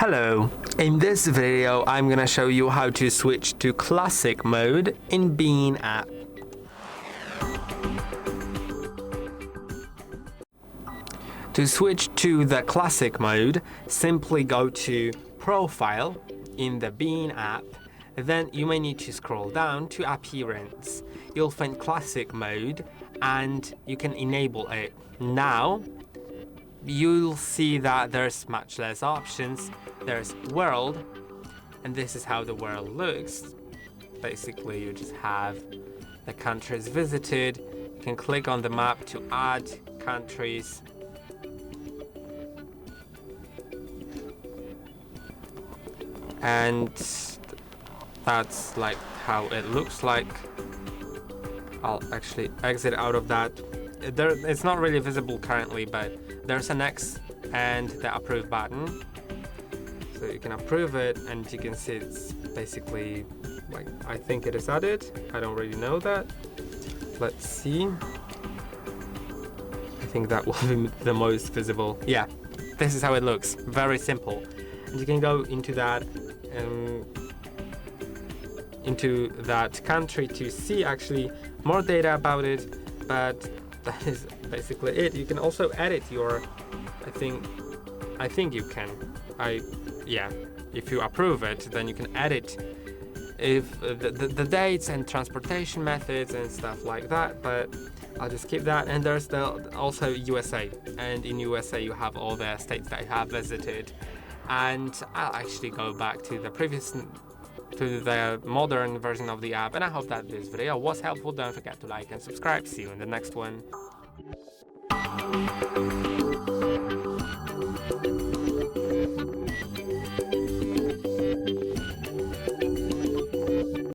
Hello, in this video I'm gonna show you how to switch to classic mode in Bean app. To switch to the classic mode, simply go to Profile in the Bean app, then you may need to scroll down to Appearance. You'll find classic mode and you can enable it. Now, you'll see that there's much less options. There's world, and this is how the world looks. Basically, you just have the countries visited. You can click on the map to add countries. And that's like how it looks like. I'll actually exit out of that. It's not really visible currently, but there's an X and the approve button. So you can approve it, and you can see it's basically like, I think it is added. I don't really know that. Let's see. I think that will be the most visible. Yeah, this is how it looks. Very simple. And you can go into that country to see actually more data about it, but that is basically it. You can also edit your, I think you can. If you approve it, then you can edit if the dates and transportation methods and stuff like that, but I'll just keep that. And there's also USA, and in USA you have all the states that you have visited. And I'll actually go back to the modern version of the app, and I hope that this video was helpful. Don't forget to like and subscribe. See you in the next one.